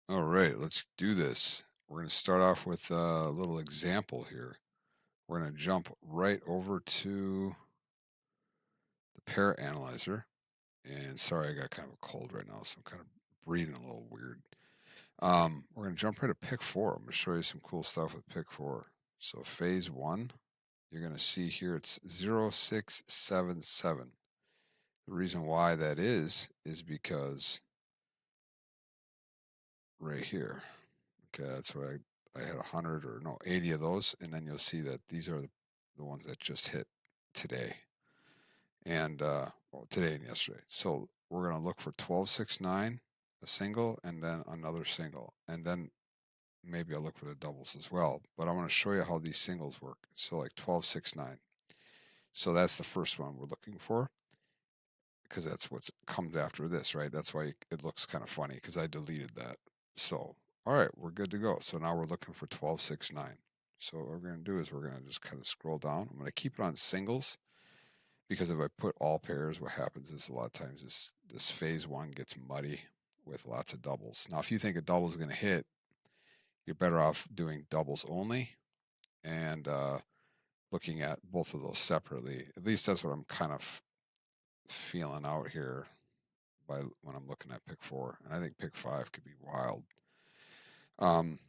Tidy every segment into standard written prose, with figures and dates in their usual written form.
All right, let's do this. We're going to start off with a little example here. We're going to jump right over to the pair analyzer. And sorry, I got kind of a cold right now, so I'm kind of breathing a little weird. We're going to jump right to pick four. I'm going to show you some cool stuff with pick four. So phase one, you're going to see here it's 0677. The reason why that is because right here, okay, that's where I had 100 or no 80 of those, and then you'll see that these are the ones that just hit today and well, today and yesterday. So we're gonna look for 1269, a single, and then another single, and then maybe I'll look for the doubles as well. But I want to show you how these singles work. So like 1269. So that's the first one we're looking for because that's what comes after this, right? That's why it looks kind of funny because I deleted that. So, all right, we're good to go. So now we're looking for 1269. So what we're going to do is we're going to just kind of scroll down. I'm going to keep it on singles because if I put all pairs, what happens is a lot of times this phase one gets muddy with lots of doubles. Now, if you think a double is going to hit, you're better off doing doubles only and looking at both of those separately. At least that's what I'm kind of feeling out here by when I'm looking at pick four, and I think pick five could be wild. Um,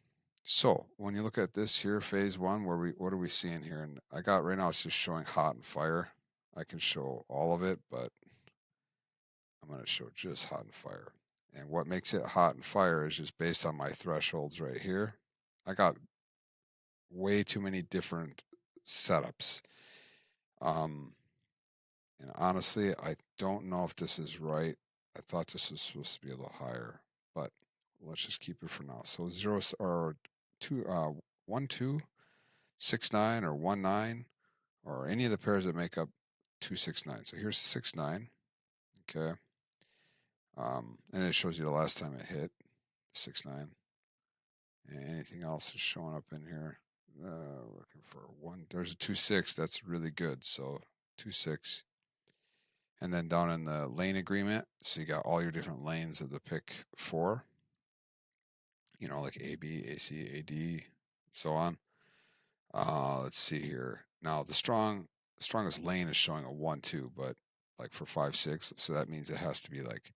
so when you look at this here, phase one, what are we seeing here? And I got right now it's just showing hot and fire. I can show all of it, but I'm going to show just hot and fire. And what makes it hot and fire is just based on my thresholds right here. I got way too many different setups. Um, and honestly, I don't know if this is right. I thought this was supposed to be a little higher, but let's just keep it for now. So zero or two, 1 2 6 9 or 1 9 or any of the pairs that make up 2 6 9. So here's 6 9. Okay, and it shows you the last time it hit 6 9. And anything else is showing up in here. Looking for one. There's a 2 6. That's really good. So 2 6. And then down in the lane agreement, so you got all your different lanes of the pick four, like A, B, A, C, A, D, so on. Let's see here. Now the strongest lane is showing a 1 2, but like for 5 6, so that means it has to be like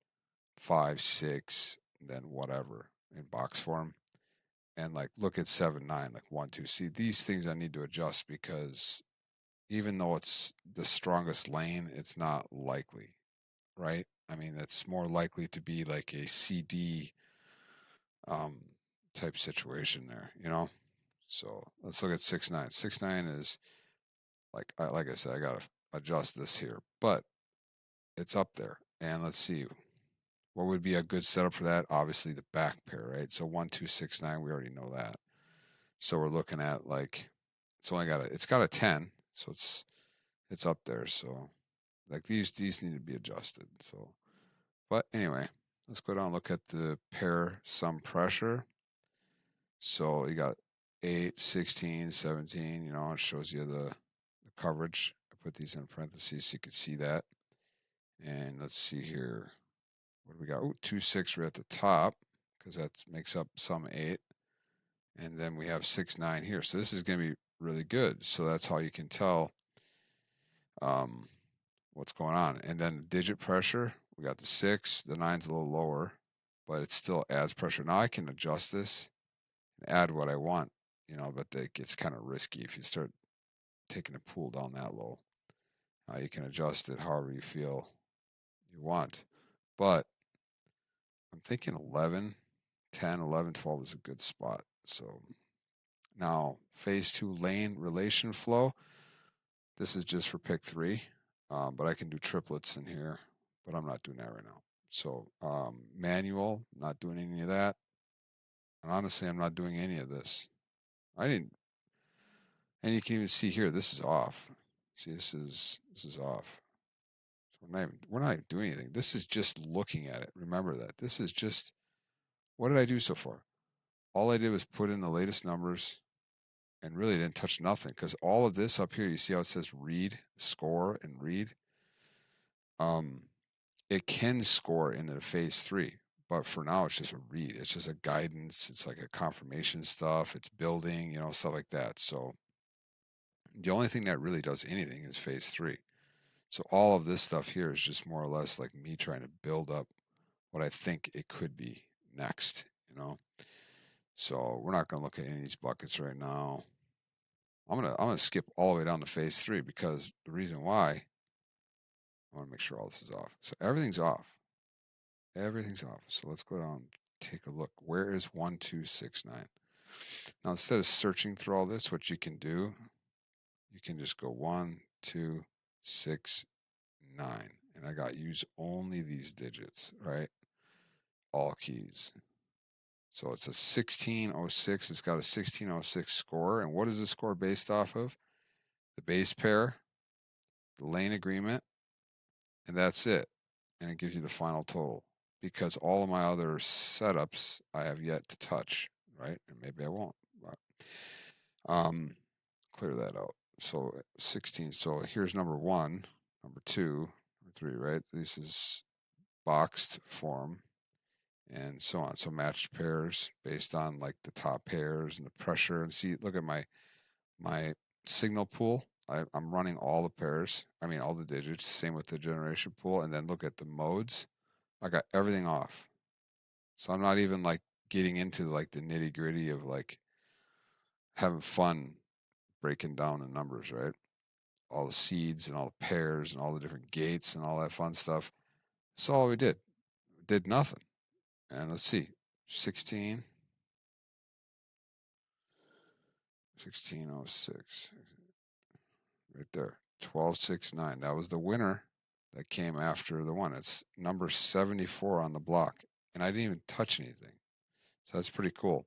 5 6, then whatever in box form. And like look at 7 9, like 1 2. See, these things I need to adjust because even though it's the strongest lane, it's not likely, right? I mean, it's more likely to be like a CD um, type situation there. So let's look at 6 9. 6 9 is like I said, I gotta adjust this here, but it's up there. And let's see what would be a good setup for that. Obviously, the back pair, right? So 1 2 6 9, we already know that. So we're looking at like it's got a 10, so it's up there. So like these need to be adjusted. So but anyway, let's go down and look at the pair sum pressure. So you got 8, 16, 17, it shows you the coverage. I put these in parentheses so you can see that. And let's see here. What do we got? Oh, 2 6 right at the top because that makes up sum 8. And then we have 6 9 here. So this is going to be really good. So that's how you can tell um, what's going on. And then the digit pressure, we got the 6, the 9's a little lower, but it still adds pressure. Now I can adjust this and add what I want, but it gets kind of risky if you start taking the pool down that low. You can adjust it however you feel you want. But I'm thinking 11, 10, 11, 12 is a good spot. So now phase two lane relation flow. This is just for pick three, but I can do triplets in here, but I'm not doing that right now. So manual, not doing any of that. And honestly, I'm not doing any of this. I didn't, and you can even see here, this is off. See, this is off. So we're not even doing anything. This is just looking at it. Remember that. This is just, what did I do so far? All I did was put in the latest numbers and really didn't touch nothing because all of this up here, you see how it says read, score, and read? Um, it can score into phase three, But for now, it's just a read. It's just a guidance. It's like a confirmation stuff. It's building, stuff like that. So the only thing that really does anything is phase three. So all of this stuff here is just more or less like me trying to build up what I think it could be next. So we're not going to look at any of these buckets right now. I'm gonna skip all the way down to phase three because the reason why I want to make sure all this is off. So everything's off. Everything's off. So let's go down and take a look. Where is 1269? Now instead of searching through all this, what you can do, you can just go 1, 2, 6, 9. And I got use only these digits, right? All keys. So it's a 1606. It's got a 1606 score. And what is the score based off of? The base pair, the lane agreement, and that's it. And it gives you the final total. Because all of my other setups I have yet to touch, right? And maybe I won't. But, clear that out. So 16. So here's number one, number two, number three, right? This is boxed form and so on. So matched pairs based on like the top pairs and the pressure. And see, look at my signal pool. I'm running all the pairs. I mean all the digits. Same with the generation pool. And then look at the modes. I got everything off. So I'm not even like getting into like the nitty gritty of like having fun breaking down the numbers, right? All the seeds and all the pairs and all the different gates and all that fun stuff. That's all we did. Did nothing. And let's see, 16, 1606, right there, 1269. That was the winner that came after the one. It's number 74 on the block. And I didn't even touch anything. So that's pretty cool.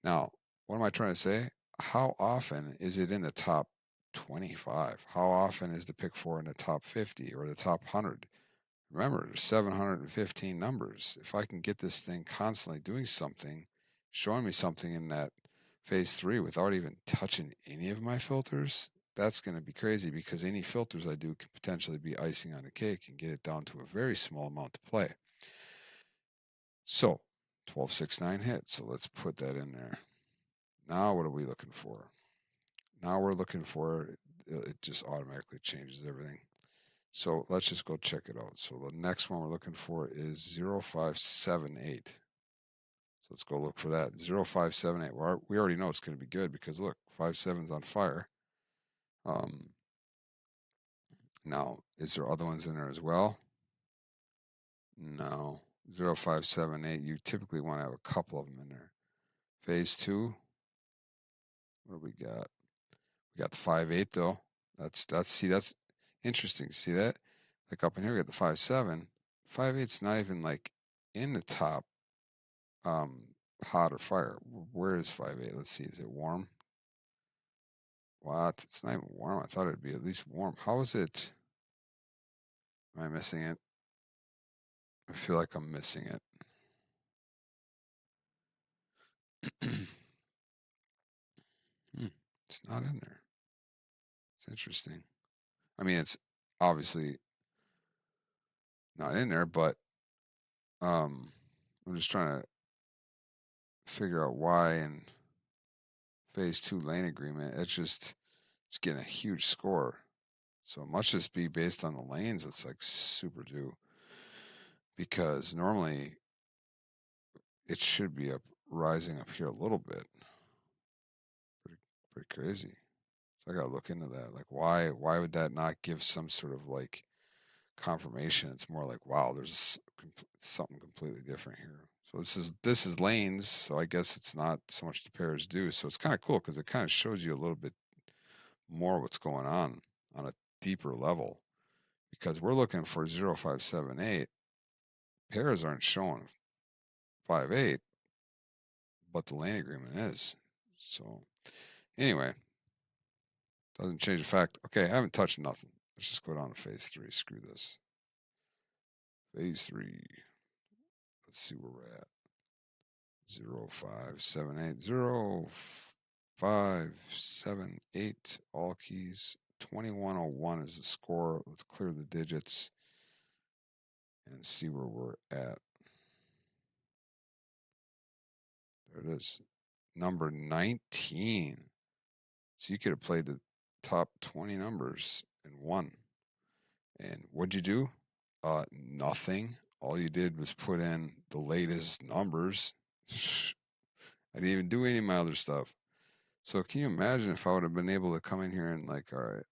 Now, what am I trying to say? How often is it in the top 25? How often is the pick four in the top 50 or the top 100? Remember, there's 715 numbers. If I can get this thing constantly doing something, showing me something in that phase three without even touching any of my filters, that's going to be crazy because any filters I do could potentially be icing on the cake and get it down to a very small amount to play. So 1269 hit. So let's put that in there. Now, what are we looking for? Now we're looking for it just automatically changes everything. So let's just go check it out. So the next one we're looking for is 0578. So let's go look for that. 0578. Well, we already know it's going to be good because look, 57's on fire. Now, is there other ones in there as well? No. 0578, you typically want to have a couple of them in there. Phase two, what do we got? We got the 58 though. That's interesting. See that? Like up in here we got the 57. 58's not even like in the top hot or fire. Where is 58? Let's see. Is it warm? What? It's not even warm. I thought it'd be at least warm. How is it? Am I missing it? I feel like I'm missing it. It's not in there. It's interesting. I mean, it's obviously not in there, but I'm just trying to figure out why in phase two lane agreement it's getting a huge score. So it must just be based on the lanes. It's like super due because normally it should be up rising up here a little bit. Pretty crazy. So I gotta look into that. Like why would that not give some sort of like confirmation? It's more like wow, there's something completely different here. So this is lanes. So I guess it's not so much the pairs do. So it's kind of cool because it kind of shows you a little bit more what's going on a deeper level. Because we're looking for 0578. Pairs aren't showing 58, but the lane agreement is. So anyway, doesn't change the fact. Okay, I haven't touched nothing. Let's just go down to phase three. Screw this. Phase three. Let's see where we're at. 0578. 0578. All keys. 2101 is the score. Let's clear the digits and see where we're at. There it is. Number 19. So you could have played the top 20 numbers and won. And what'd you do? Nothing. All you did was put in the latest numbers. I didn't even do any of my other stuff. So can you imagine if I would have been able to come in here and like, all right,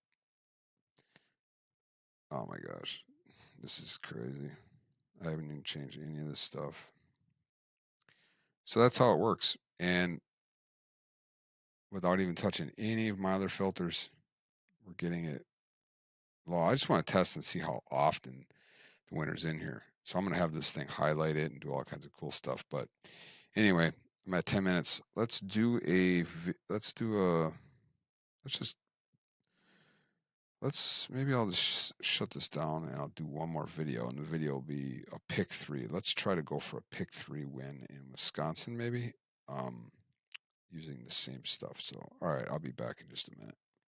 oh my gosh, this is crazy. I haven't even changed any of this stuff. So that's how it works. And without even touching any of my other filters, we're getting it. Well, I just want to test and see how often the winner's in here. So I'm going to have this thing highlighted and do all kinds of cool stuff. But anyway, I'm at 10 minutes. Let's do a, maybe I'll just shut this down and I'll do one more video. And the video will be a pick 3. Let's try to go for a pick 3 win in Wisconsin, maybe, using the same stuff. So, all right, I'll be back in just a minute.